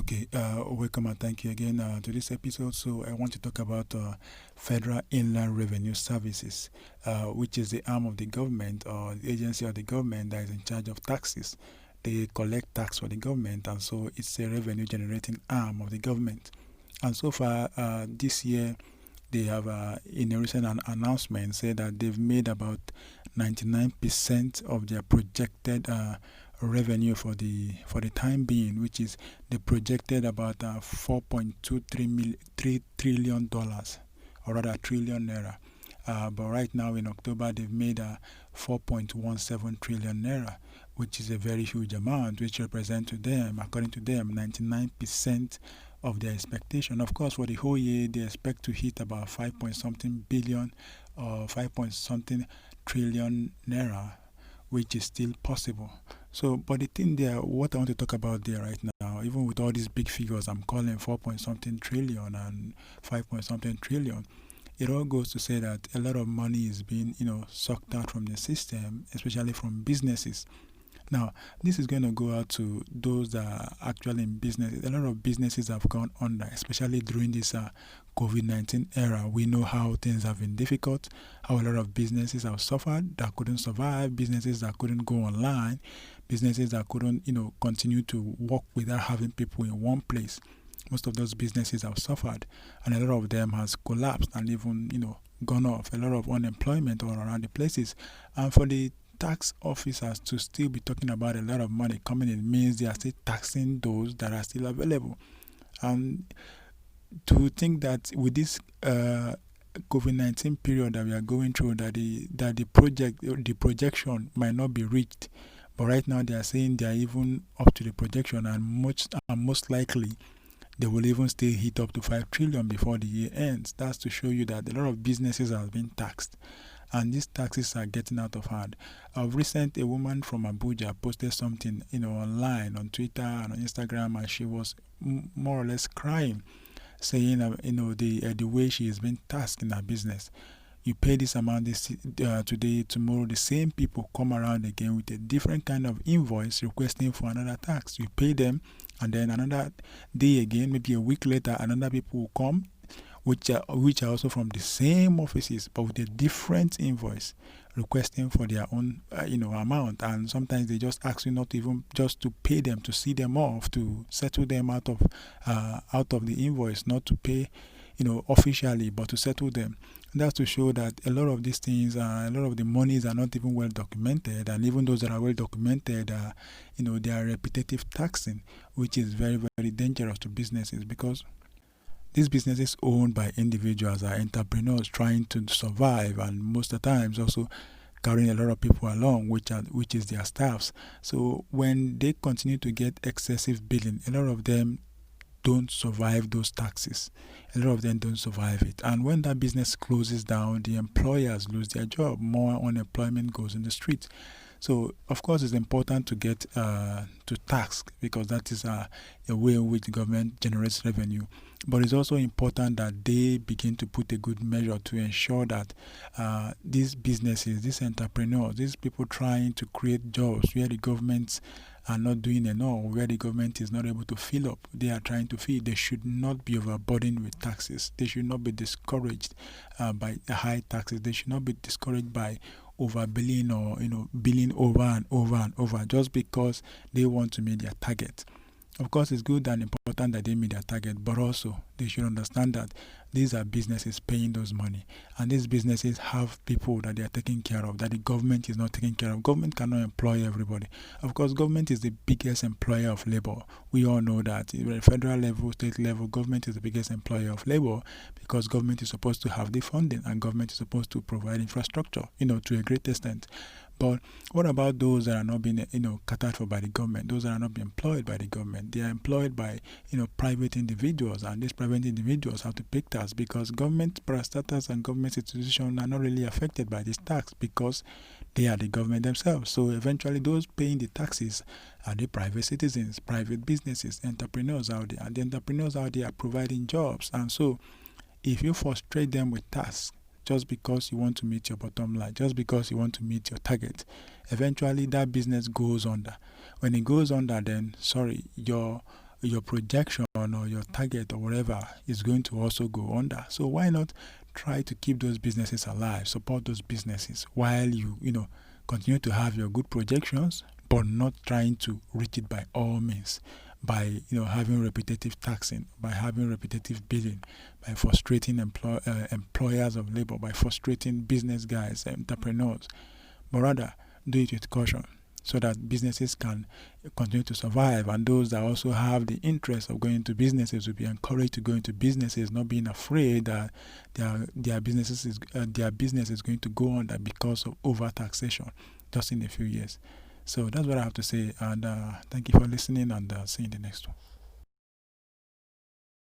Okay, welcome and thank you again to this episode. So, I want to talk about Federal Inland Revenue Services, which is the arm of the government or the agency of the government that is in charge of taxes. They collect tax for the government, and so it's a revenue generating arm of the government. And so far, this year, they have, in a recent announcement, said that they've made about 99% of their projected revenue for the time being, which is they projected about 4.23 trillion dollars, or rather trillion naira. But right now in October, they've made 4.17 trillion naira, which is a very huge amount, which represents to them, according to them, 99% of their expectation. Of course, for the whole year, they expect to hit about 5 point something billion or 5 point something trillion naira, which is still possible. So, but the thing there, what I want to talk about there right now, even with all these big figures I'm calling 4 point something trillion and 5 point something trillion, it all goes to say that a lot of money is being, sucked out from the system, especially from businesses. Now, this is going to go out to those that are actually in business. A lot of businesses have gone under, especially during this COVID-19 era. We know how things have been difficult, how a lot of businesses have suffered that couldn't survive, businesses that couldn't go online, businesses that couldn't, continue to work without having people in one place. Most of those businesses have suffered, and a lot of them has collapsed and even, gone off. A lot of unemployment all around the places. And for the tax officers to still be talking about a lot of money coming in means they are still taxing those that are still available. And to think that with this COVID-19 period that we are going through, that the projection might not be reached, but right now they are saying they are even up to the projection, and most likely they will even still hit up to 5 trillion before the year ends. That's to show you that a lot of businesses have been taxed, and these taxes are getting out of hand. Of recent, a woman from Abuja posted something, online on Twitter and on Instagram, and she was more or less crying, saying, the way she is being taxed in her business. You pay this amount today, tomorrow the same people come around again with a different kind of invoice requesting for another tax. You pay them, and then another day again, maybe a week later, another people will come, which are also from the same offices, but with a different invoice, requesting for their own, amount. And sometimes they just ask you not even just to pay them, to see them off, to settle them out of the invoice, not to pay, officially, but to settle them. And that's to show that a lot of these things, a lot of the monies are not even well documented, and even those that are well documented, they are repetitive taxing, which is very, very dangerous to businesses, because these businesses owned by individuals are entrepreneurs trying to survive, and most of the times also carrying a lot of people along, which is their staffs. So when they continue to get excessive billing, a lot of them don't survive those taxes. A lot of them don't survive it. And when that business closes down, the employers lose their job. More unemployment goes in the streets. So, of course, it's important to get to tax, because that is a way in which the government generates revenue. But it's also important that they begin to put a good measure to ensure that these businesses, these entrepreneurs, these people trying to create jobs where the governments are not doing enough, where the government is not able to fill up, they are trying to fill. They should not be overburdened with taxes. They should not be discouraged by high taxes. They should not be discouraged by overbilling, or billing over and over and over, just because they want to meet their target. Of course, it's good and important that they meet their target, but also they should understand that these are businesses paying those money, and these businesses have people that they are taking care of, that the government is not taking care of. Government cannot employ everybody. Of course, government is the biggest employer of labor. We all know that. At federal level, state level, government is the biggest employer of labor, because government is supposed to have the funding, and government is supposed to provide infrastructure, to a great extent. But what about those that are not being, catered for by the government? Those that are not being employed by the government, they are employed by, private individuals, and these private individuals have to pay tax, because government parastatals and government institutions are not really affected by this tax, because they are the government themselves. So eventually, those paying the taxes are the private citizens, private businesses, entrepreneurs out there, and the entrepreneurs out there are providing jobs. And so, if you frustrate them with tasks, just because you want to meet your bottom line, just because you want to meet your target, eventually that business goes under. When it goes under, then sorry, your your projection or your target or whatever is going to also go under. So why not try to keep those businesses alive, support those businesses while you continue to have your good projections, but not trying to reach it by all means, by having repetitive taxing, by having repetitive billing, by frustrating employers of labor, by frustrating business guys, entrepreneurs, but rather do it with caution so that businesses can continue to survive, and those that also have the interest of going into businesses will be encouraged to go into businesses, not being afraid that their business is going to go under because of over taxation just in a few years. So that's what I have to say, and thank you for listening, and see you in the next one.